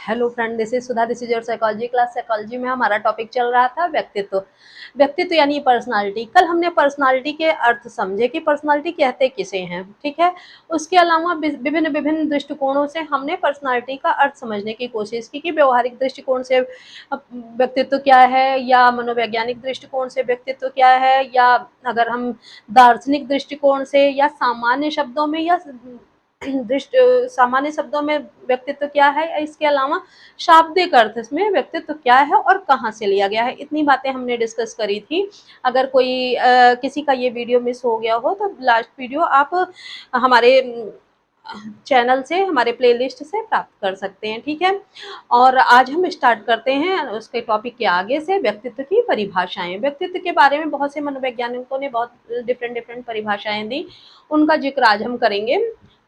Hello friend, this is Sudha, this is your psychology class. Psychology में हमारा topic चल रहा था व्यक्तित्व। व्यक्तित्व यानी पर्सनालिटी। कल हमने पर्सनालिटी के अर्थ समझे कि पर्सनालिटी कहते किसे हैं, ठीक है। उसके अलावा विभिन्न विभिन्न दृष्टिकोणों से हमने पर्सनालिटी का अर्थ समझने की कोशिश की कि व्यवहारिक दृष्टिकोण से व्यक्तित्व क्या है, या मनोवैज्ञानिक दृष्टिकोण से व्यक्तित्व क्या है, या अगर हम दार्शनिक दृष्टिकोण से, या सामान्य शब्दों में, या सामान्य शब्दों में व्यक्तित्व क्या है। इसके अलावा शाब्दिक अर्थ में व्यक्तित्व क्या है और कहाँ से लिया गया है, इतनी बातें हमने डिस्कस करी थी। अगर कोई किसी का ये वीडियो मिस हो गया हो तो लास्ट वीडियो आप हमारे चैनल से, हमारे प्लेलिस्ट से प्राप्त कर सकते हैं, ठीक है। और आज हम स्टार्ट करते हैं उसके टॉपिक के आगे से, व्यक्तित्व की परिभाषाएं। व्यक्तित्व के बारे में बहुत से मनोवैज्ञानिकों ने बहुत डिफरेंट डिफरेंट परिभाषाएं दी, उनका जिक्र आज हम करेंगे।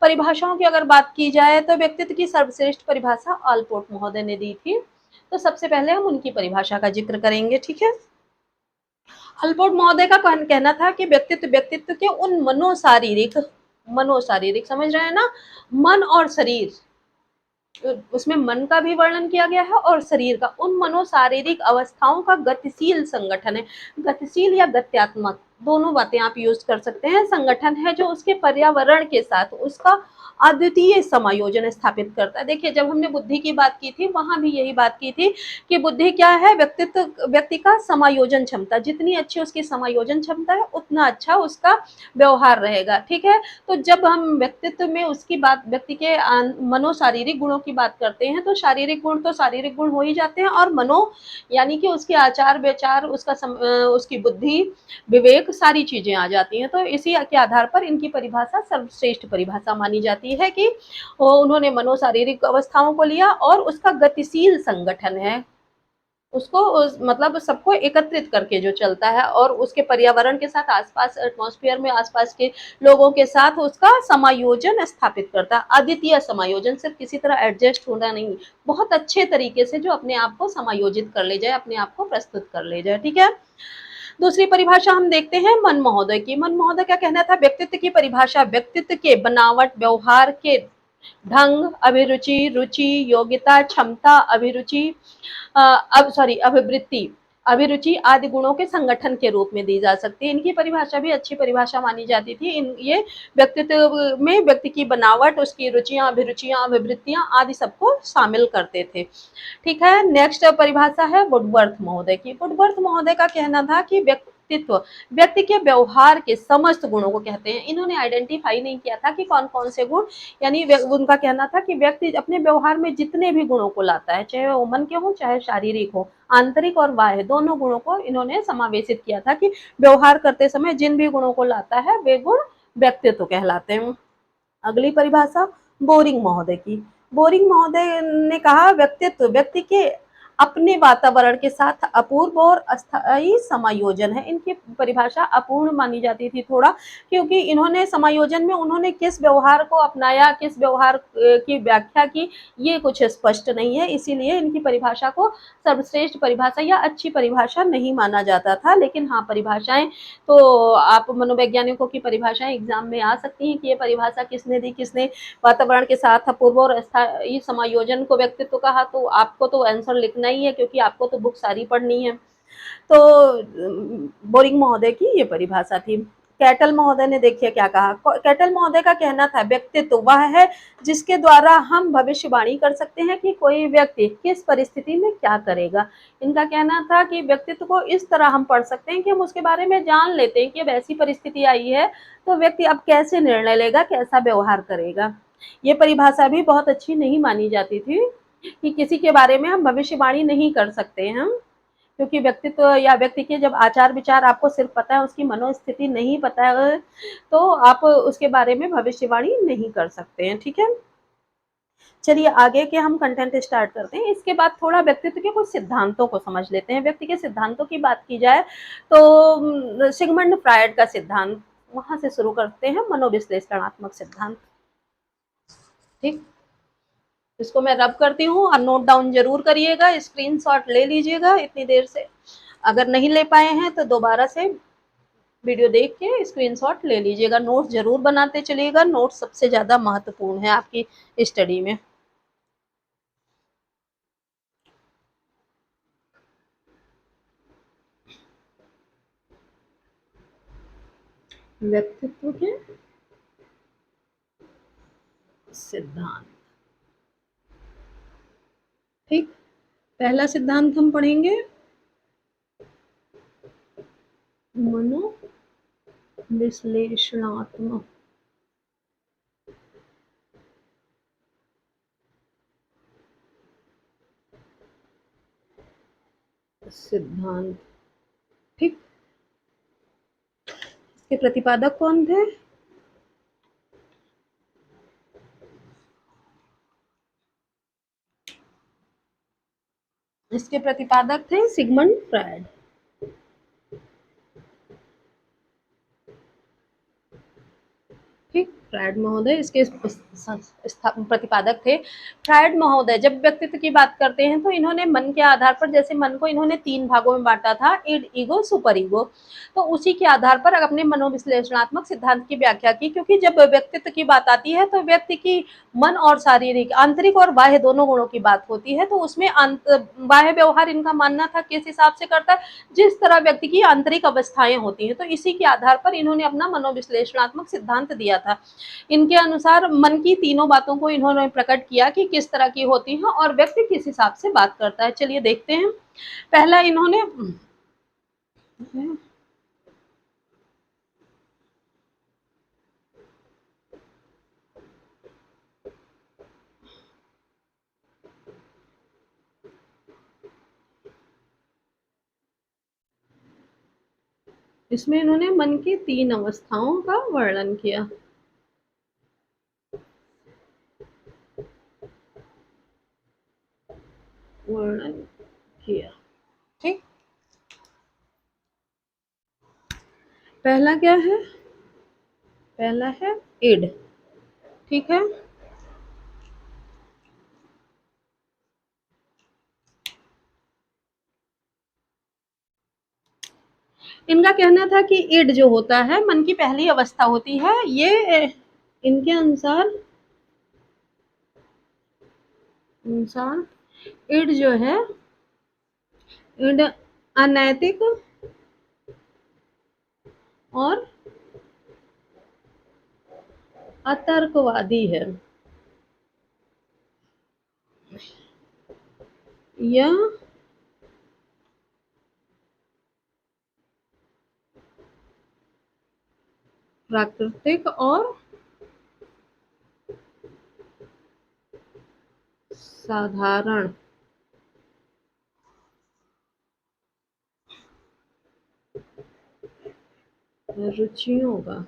परिभाषाओं की अगर बात की जाए तो व्यक्तित्व की सर्वश्रेष्ठ परिभाषा आलपोर्ट महोदय ने दी थी, तो सबसे पहले हम उनकी परिभाषा का जिक्र करेंगे, ठीक है। आलपोर्ट महोदय का कहना था कि व्यक्तित्व व्यक्तित्व के उन मनोशारीरिक समझ रहे हैं ना, मन और शरीर, उसमें मन का भी वर्णन किया गया है और शरीर का, उन मनोशारीरिक अवस्थाओं का गतिशील संगठन है। गतिशील या गत्यात्मक दोनों बातें आप यूज कर सकते हैं। संगठन है जो उसके पर्यावरण के साथ उसका अद्वितीय समायोजन स्थापित करता है। देखिए, जब हमने बुद्धि की बात की थी वहां भी यही बात की थी कि बुद्धि क्या है, व्यक्ति का समायोजन क्षमता। जितनी अच्छी उसकी समायोजन क्षमता है उतना अच्छा उसका व्यवहार रहेगा, ठीक है। तो जब हम व्यक्तित्व में उसकी बात, व्यक्ति के मनोशारीरिक गुणों की बात करते हैं, तो शारीरिक गुण तो शारीरिक गुण हो ही जाते हैं, और मनो यानी कि उसके आचार विचार, उसकी बुद्धि, विवेक, सारी चीजें आ जाती हैं। तो इसी के आधार पर इनकी परिभाषा सर्वश्रेष्ठ परिभाषा मानी जाती है कि उन्होंने मनोशारीरिक अवस्थाओं को लिया और उसका गतिशील संगठन है, उसको मतलब सबको एकत्रित करके जो चलता है, और उसके पर्यावरण के साथ, आसपास एटमॉस्फेयर में आसपास के लोगों के साथ उसका समायोजन स्थापित करता है। अद्वितीय समायोजन, सिर्फ किसी तरह एडजस्ट होना नहीं, बहुत अच्छे तरीके से जो अपने आप को समायोजित कर ले जाए, अपने आप को प्रस्तुत कर ले जाए, ठीक है। दूसरी परिभाषा हम देखते हैं मन महोदय की। मन महोदय का कहना था व्यक्तित्व की परिभाषा व्यक्तित्व के बनावट, व्यवहार के ढंग, अभिरुचि, रुचि, योग्यता, क्षमता, अभिवृत्ति, अभिरुचि आदि गुणों के संगठन के रूप में दी जा सकती है। इनकी परिभाषा भी अच्छी परिभाषा मानी जाती थी। ये व्यक्तित्व में व्यक्ति की बनावट, उसकी रुचियां, अभिरुचियां, अभिवृत्तियां आदि सबको शामिल करते थे, ठीक है। नेक्स्ट परिभाषा है वुडवर्थ महोदय की। वुडवर्थ महोदय का कहना था कि व्यक्तित्व व्यक्ति के व्यवहार के समस्त गुणों को कहते हैं। इन्होंने आइडेंटिफाई नहीं किया था कि कौन कौन से गुण, यानी उनका कहना था कि व्यक्ति अपने व्यवहार में जितने भी गुणों को लाता है, चाहे वो मन के हो चाहे शारीरिक हो, आंतरिक और बाह्य दोनों गुणों को इन्होंने समावेशित किया था कि व्यवहार करते समय जिन भी गुणों को लाता है वे गुण व्यक्तित्व कहलाते हैं। अगली परिभाषा बोरिंग महोदय की। बोरिंग महोदय ने कहा व्यक्तित्व व्यक्ति के अपने वातावरण के साथ अपूर्व और अस्थायी समायोजन है। इनकी परिभाषा अपूर्ण मानी जाती थी थोड़ा, क्योंकि इन्होंने समायोजन में उन्होंने किस व्यवहार को अपनाया, किस व्यवहार की व्याख्या की, ये कुछ स्पष्ट नहीं है, इसीलिए इनकी परिभाषा को सर्वश्रेष्ठ परिभाषा या अच्छी परिभाषा नहीं माना जाता था। लेकिन हाँ, परिभाषाएं तो आप मनोवैज्ञानिकों की परिभाषाएं एग्जाम में आ सकती हैं कि ये परिभाषा किसने दी, किसने वातावरण के साथ अपूर्व और अस्थायी समायोजन को व्यक्तित्व कहा। तो आपको तो आंसर लिखना ही है, क्योंकि आपको तो बुक सारी पढ़नी है। तो बोरिंग महोदय की ये परिभाषा थी। कैटल महोदय ने देखिए क्या कहा। कैटल महोदय का कहना था व्यक्तित्व वह है जिसके द्वारा हम भविष्यवाणी कर सकते हैं कि कोई व्यक्ति किस परिस्थिति में क्या करेगा। इनका कहना था कि व्यक्तित्व को इस तरह हम पढ़ सकते हैं कि हम उसके बारे में जान लेते हैं कि अब ऐसी परिस्थिति आई है तो व्यक्ति अब कैसे निर्णय लेगा, कैसा व्यवहार करेगा। ये परिभाषा भी बहुत अच्छी नहीं मानी जाती थी कि किसी के बारे में हम भविष्यवाणी नहीं कर सकते हैं, क्योंकि व्यक्तित्व या व्यक्ति के जब आचार विचार आपको सिर्फ पता है, उसकी मनोस्थिति नहीं पता है, तो आप उसके बारे में भविष्यवाणी नहीं कर सकते हैं, ठीक है। चलिए आगे के हम कंटेंट स्टार्ट करते हैं। इसके बाद थोड़ा व्यक्तित्व के कुछ सिद्धांतों को समझ लेते हैं। व्यक्ति के सिद्धांतों की बात की जाए तो सिगमंड फ्रायड का सिद्धांत, वहां से शुरू करते हैं। मनोविश्लेषणात्मक सिद्धांत, ठीक। इसको मैं रब करती हूँ और नोट डाउन जरूर करिएगा, स्क्रीनशॉट ले लीजिएगा इतनी देर से। अगर नहीं ले पाए हैं तो दोबारा से वीडियो देख के स्क्रीनशॉट ले लीजिएगा, नोट जरूर बनाते चलिएगा। नोट सबसे ज्यादा महत्वपूर्ण है आपकी स्टडी में। व्यक्तित्व के सिद्धांत। ठीक, पहला सिद्धांत हम पढ़ेंगे मनोविश्लेषणात्मक सिद्धांत। ठीक, इसके प्रतिपादक कौन थे? इसके प्रतिपादक थे सिगमंड फ्रायड। ठीक, फ्रायड महोदय इसके प्रतिपादक थे। फ्रायड महोदय जब व्यक्तित्व की बात करते हैं तो इन्होंने मन के आधार पर, जैसे मन को इन्होंने 3 भागों में बाँटा था, इड, ईगो, सुपर ईगो। तो उसी के आधार पर अपने मनोविश्लेषणात्मक सिद्धांत की व्याख्या की, क्योंकि जब व्यक्तित्व की बात आती है तो व्यक्ति की मन और शारीरिक, आंतरिक और बाह्य दोनों गुणों की बात होती है। तो उसमें बाह्य व्यवहार इनका मानना था किस हिसाब से करता है, जिस तरह व्यक्ति की आंतरिक अवस्थाएं होती हैं। तो इसी के आधार पर इन्होंने अपना मनोविश्लेषणात्मक सिद्धांत दिया था। इनके अनुसार मन की तीनों बातों को इन्होंने प्रकट किया कि किस तरह की होती हैं और व्यक्ति किस हिसाब से बात करता है। चलिए देखते हैं। पहला इन्होंने इसमें इन्होंने मन की 3 अवस्थाओं का वर्णन किया। वर्णन किया। ठीक, पहला क्या है? पहला है इड। ठीक है, इनका कहना था कि इड जो होता है मन की पहली अवस्था होती है। ये इनके अनुसार इड जो है, इड अनैतिक और अतर्कवादी है। यह प्राकृतिक और साधारण रुचियों का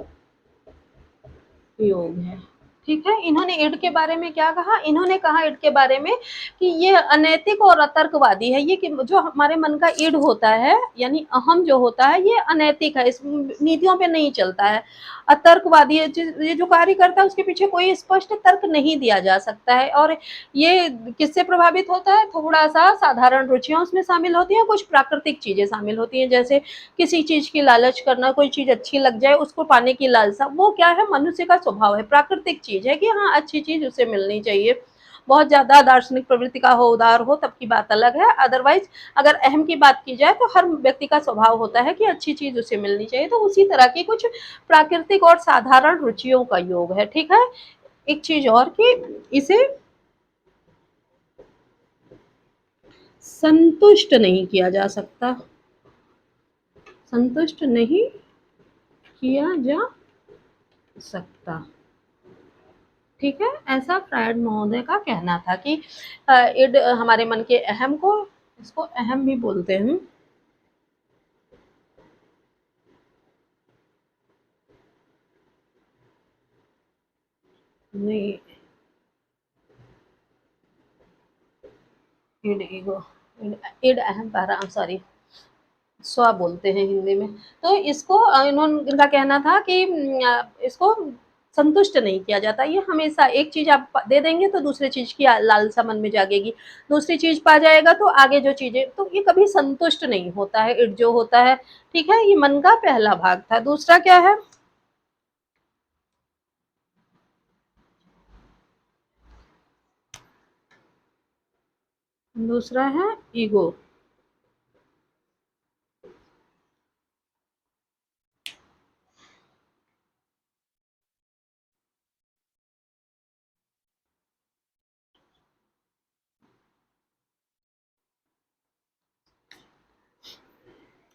योग है। ठीक है, इन्होंने इड के बारे में क्या कहा? इन्होंने कहा इड के बारे में कि ये अनैतिक और अतर्कवादी है। ये कि जो हमारे मन का इड होता है, यानी अहम जो होता है, ये अनैतिक है, इस नीतियों पे नहीं चलता है, अतर्कवादी है। ये जो कार्य करता है उसके पीछे कोई स्पष्ट तर्क नहीं दिया जा सकता है। और ये किससे प्रभावित होता है? थोड़ा सा साधारण रुचियां उसमें शामिल होती हैं, कुछ प्राकृतिक चीजें शामिल होती हैं, जैसे किसी चीज की लालच करना, कोई चीज अच्छी लग जाए उसको पाने की लालसा। वो क्या है? मनुष्य का स्वभाव है, प्राकृतिक चीज है कि हाँ अच्छी चीज उसे मिलनी चाहिए। बहुत ज्यादा दार्शनिक प्रवृत्ति का हो, उदार हो, तब की बात अलग है। अदरवाइज अगर अहम की बात की जाए तो हर व्यक्ति का स्वभाव होता है कि अच्छी चीज उसे मिलनी चाहिए। तो उसी तरह की कुछ प्राकृतिक और साधारण रुचियों का योग है। ठीक है, एक चीज और कि इसे संतुष्ट नहीं किया जा सकता, संतुष्ट नहीं किया जा सकता। ठीक है, ऐसा फ्रायड महोदय का कहना था कि इड हमारे मन के अहम को, इसको अहम भी बोलते हैं। नहीं, इड ईगो, इड, इड अहम पैरा, सॉरी, स्व बोलते हैं हिंदी में। तो इसको इनका कहना था कि इसको संतुष्ट नहीं किया जाता। ये हमेशा एक चीज आप दे देंगे तो दूसरी चीज की लालसा मन में जागेगी, दूसरी चीज पा जाएगा तो आगे जो चीजें, तो ये कभी संतुष्ट नहीं होता है इड जो होता है। ठीक है, ये मन का पहला भाग था। दूसरा क्या है? दूसरा है ईगो।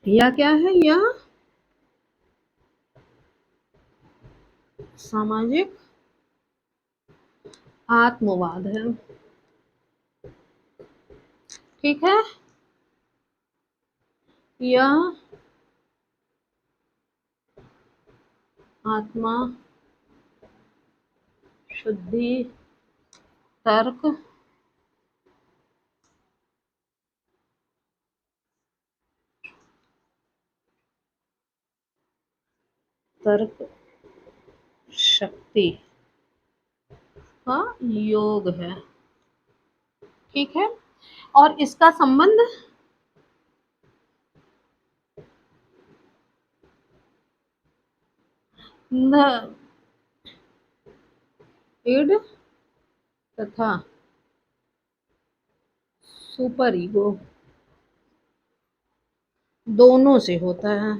या क्या है? या सामाजिक आत्मवाद है। ठीक है, यह आत्मा शुद्धि तर्क तर्क शक्ति का योग है। ठीक है, और इसका संबंध द इड तथा सुपर ईगो दोनों से होता है।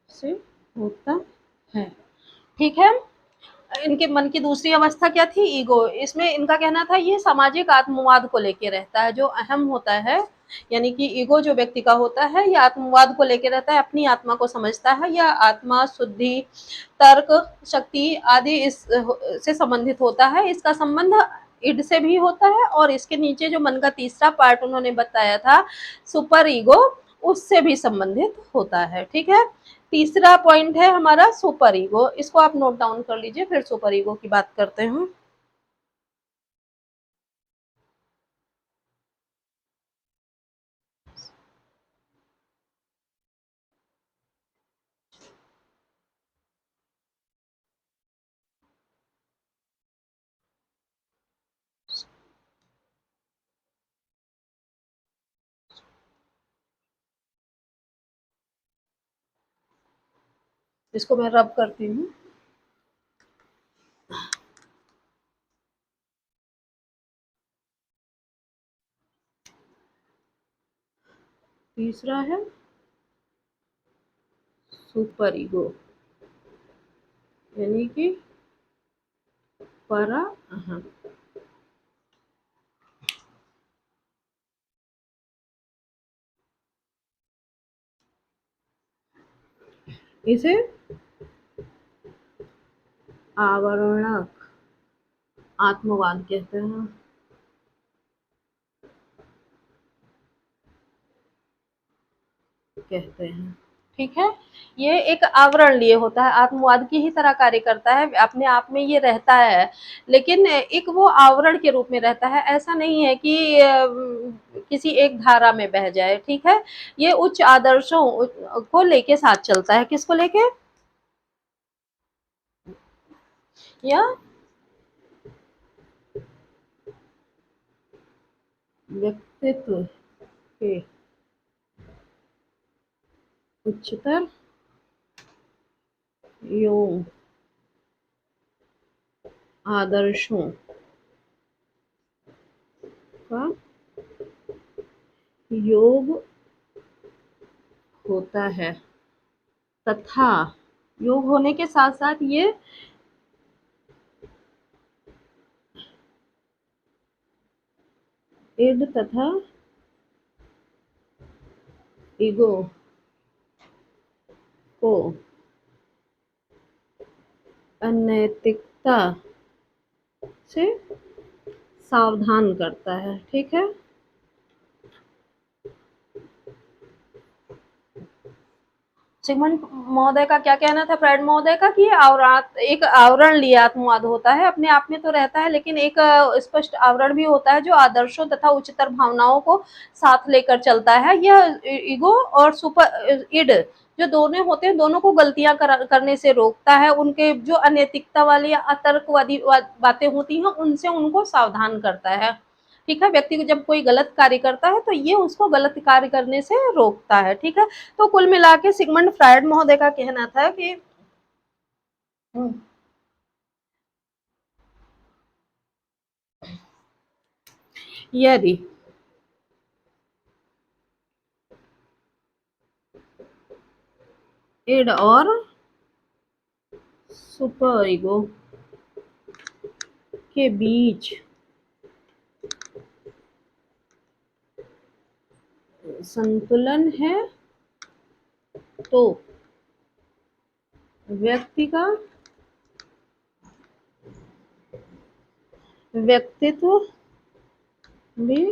से होता है। ठीक है, इनके मन की दूसरी अवस्था क्या थी? ईगो। इसमें इनका कहना था ये सामाजिक आत्मवाद को लेके रहता है। जो अहम होता है, यानी कि ईगो जो व्यक्ति का होता है, ये आत्मवाद को लेके रहता है, अपनी आत्मा को समझता है। यह आत्मा शुद्धि तर्क शक्ति आदि इस से संबंधित होता है। इसका संबंध इड से भी होता है, और इसके नीचे जो मन का तीसरा पार्ट उन्होंने बताया था, सुपर ईगो, उससे भी संबंधित होता है। ठीक है, तीसरा पॉइंट है हमारा सुपर ईगो। इसको आप नोट डाउन कर लीजिए, फिर सुपर ईगो की बात करते हैं। इसको मैं रब करती हूँ। तीसरा है सुपर ईगो, यानी कि परा अहम। इसे आवरणक आत्मवाद कहते हैं। कहते हैं। ठीक है, ये एक आवरण लिए होता है, आत्मवाद की ही तरह कार्य करता है, अपने आप में ये रहता है, लेकिन एक वो आवरण के रूप में रहता है। ऐसा नहीं है कि किसी एक धारा में बह जाए। ठीक है, ये उच्च आदर्शों को लेके साथ चलता है। किसको लेके? या व्यक्तित्व के उच्चतर एवं आदर्शों का योग होता है, तथा योग होने के साथ साथ ये इड तथा ईगो को अनैतिकता से सावधान करता है। ठीक है, सिगमंड महोदय का क्या कहना था, फ्रायड महोदय का, कि एक आवरण लिए आत्मवाद होता है, अपने आप में तो रहता है, लेकिन एक स्पष्ट आवरण भी होता है जो आदर्शों तथा उच्चतर भावनाओं को साथ लेकर चलता है। यह ईगो और सुपर इड जो दोनों होते हैं, दोनों को गलतियां करने से रोकता है। उनके जो अनैतिकता वाली या अतर्कवादी बातें होती हैं, उनसे उनको सावधान करता है। ठीक है, व्यक्ति को जब कोई गलत कार्य करता है तो ये उसको गलत कार्य करने से रोकता है। ठीक है, तो कुल मिला के सिगमंड फ्रायड महोदय का कहना था कि यदि इड और सुपर ईगो के बीच संतुलन है तो व्यक्ति का व्यक्तित्व भी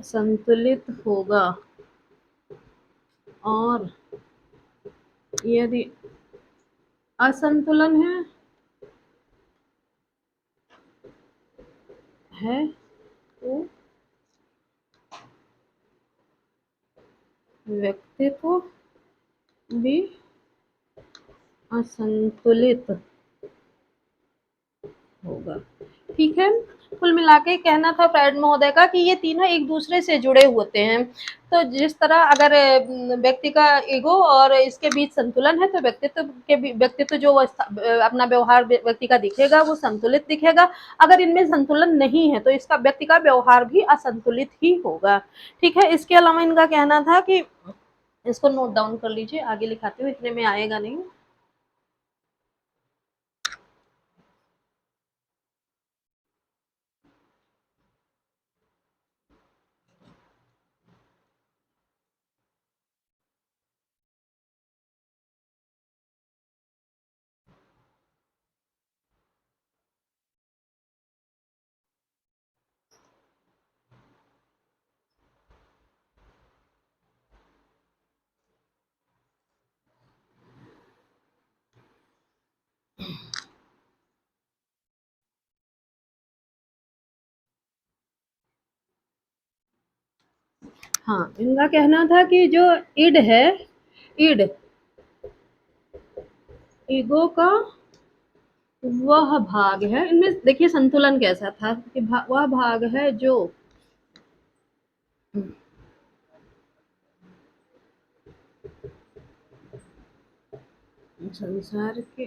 संतुलित होगा और यदि असंतुलन है तो व्यक्तित्व भी असंतुलित होगा। ठीक है, कुल मिला के कहना था फ्रायड महोदय का कि ये तीनों एक दूसरे से जुड़े होते हैं। तो जिस तरह अगर व्यक्ति का ईगो और इसके बीच संतुलन है तो व्यक्तित्व जो अपना व्यवहार व्यक्ति का दिखेगा वो संतुलित दिखेगा। अगर इनमें संतुलन नहीं है तो इसका व्यक्ति का व्यवहार भी असंतुलित ही होगा। ठीक है, इसके अलावा इनका कहना था कि इसको नोट डाउन कर लीजिए, आगे लिखाते हुए इतने में आएगा नहीं। हाँ, इनका कहना था कि जो इड है, इड ईगो का वह भाग है, इनमें देखिए संतुलन कैसा था कि वह भाग है जो संसार के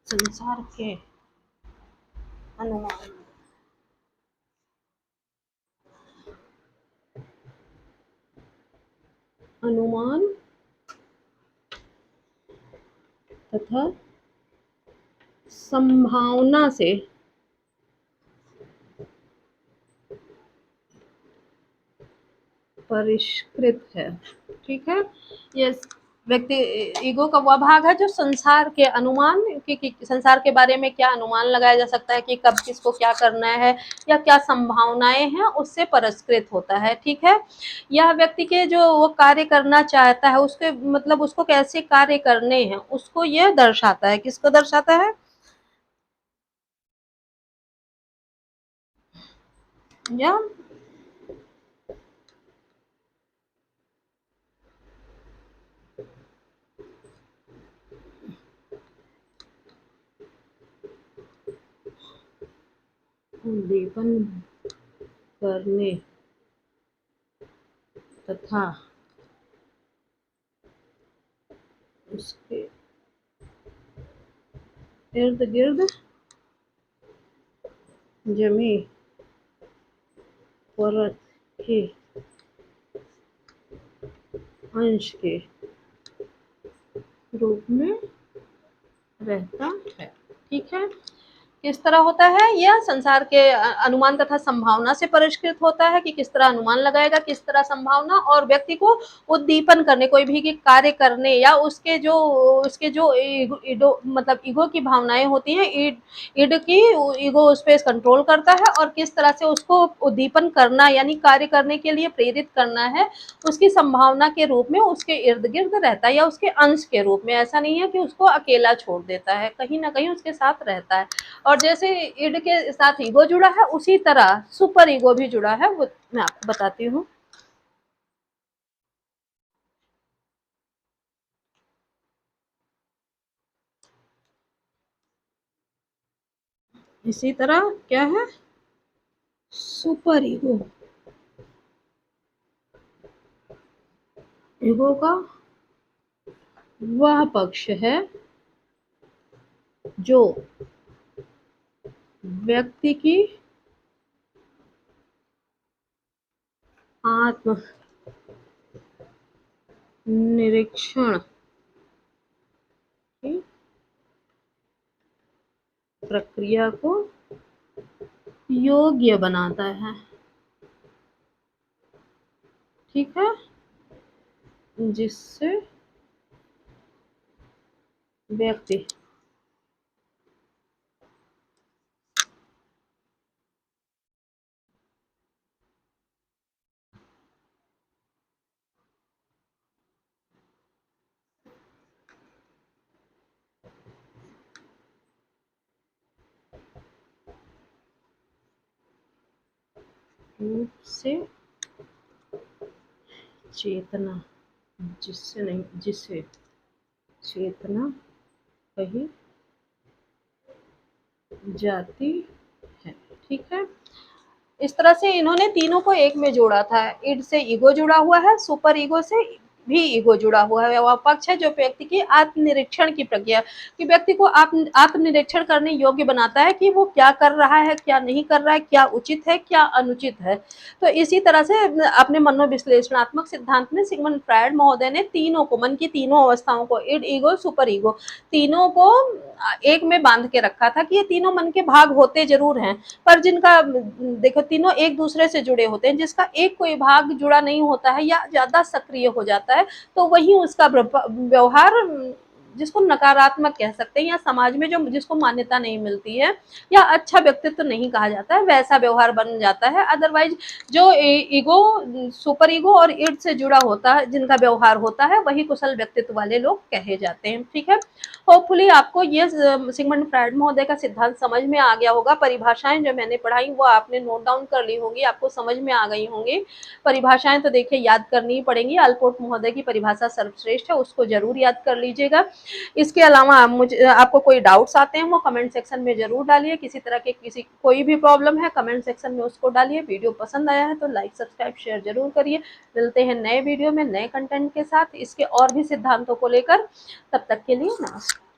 संसार के अनुमान अनुमान तथा संभावना से परिष्कृत है। ठीक है, ये व्यक्ति ईगो का वह भाग है जो संसार के अनुमान कि संसार के बारे में क्या अनुमान लगाया जा सकता है कि कब किसको क्या करना है या क्या संभावनाएं हैं उससे परिष्कृत होता है। ठीक है, यह व्यक्ति के जो वो कार्य करना चाहता है उसके मतलब उसको कैसे कार्य करने हैं उसको यह दर्शाता है। किसको दर्शाता है? या उद्दीपन करने तथा उसके इर्द गिर्द जमी परत के अंश के रूप में रहता है। ठीक है, किस तरह होता है यह संसार के अनुमान तथा संभावना से परिष्कृत होता है कि किस तरह अनुमान लगाएगा, किस तरह संभावना, और व्यक्ति को उद्दीपन करने कोई भी कार्य करने या उसके जो ईगो मतलब ईगो की भावनाएं होती हैं, ईड की ईगो उस पर कंट्रोल करता है और किस तरह से उसको उद्दीपन करना यानी कार्य करने के लिए प्रेरित करना है उसकी संभावना के रूप में उसके इर्द गिर्द रहता है या उसके अंश के रूप में। ऐसा नहीं है कि उसको अकेला छोड़ देता है, कहीं ना कहीं उसके साथ रहता है। और जैसे इड के साथ ईगो जुड़ा है उसी तरह सुपर ईगो भी जुड़ा है, वो मैं आपको बताती हूँ। इसी तरह क्या है सुपर ईगो, ईगो का वह पक्ष है जो व्यक्ति की आत्म निरीक्षण की प्रक्रिया को योग्य बनाता है। ठीक है, जिससे व्यक्ति रूप से चेतना, जिससे नहीं, जिसे चेतना कही जाती है। ठीक है, इस तरह से इन्होंने तीनों को एक में जोड़ा था। इड से ईगो जुड़ा हुआ है, सुपर ईगो से भी ईगो जुड़ा हुआ है। वह पक्ष है जो व्यक्ति की आत्मनिरीक्षण की प्रक्रिया, कि व्यक्ति को आत्मनिरीक्षण करने योग्य बनाता है कि वो क्या कर रहा है, क्या नहीं कर रहा है, क्या उचित है, क्या अनुचित है। तो इसी तरह से अपने मनोविश्लेषणात्मक सिद्धांत में सिगमंड फ्रायड महोदय ने तीनों को, मन की तीनों अवस्थाओं को, इड, ईगो, सुपर ईगो, तीनों को एक में बांध के रखा था कि ये तीनों मन के भाग होते जरूर हैं, पर जिनका देखो तीनों एक दूसरे से जुड़े होते हैं, जिसका एक कोई भाग जुड़ा नहीं होता है या ज्यादा सक्रिय हो जाता है, तो वही उसका व्यवहार, जिसको नकारात्मक कह सकते हैं, या समाज में जो जिसको मान्यता नहीं मिलती है, या अच्छा व्यक्तित्व तो नहीं कहा जाता है, वैसा व्यवहार बन जाता है। अदरवाइज जो ईगो, सुपर ईगो और इड से जुड़ा होता है, जिनका व्यवहार होता है, वही कुशल व्यक्तित्व वाले लोग कहे जाते हैं। ठीक है, होपफुली आपको ये सिगमंड फ्रायड महोदय का सिद्धांत समझ में आ गया होगा। परिभाषाएं जो मैंने पढ़ाई वो आपने नोट डाउन कर ली होंगी, आपको समझ में आ गई होंगी। परिभाषाएं तो देखिए याद करनी ही पड़ेंगी। अल्पोर्ट महोदय की परिभाषा सर्वश्रेष्ठ है, उसको जरूर याद कर लीजिएगा। इसके अलावा मुझे आपको कोई डाउट्स आते हैं वो कमेंट सेक्शन में जरूर डालिए। किसी तरह के किसी कोई भी प्रॉब्लम है कमेंट सेक्शन में उसको डालिए। वीडियो पसंद आया है तो लाइक सब्सक्राइब शेयर जरूर करिए। मिलते हैं नए वीडियो में नए कंटेंट के साथ, इसके और भी सिद्धांतों को लेकर। तब तक के लिए नमस्कार।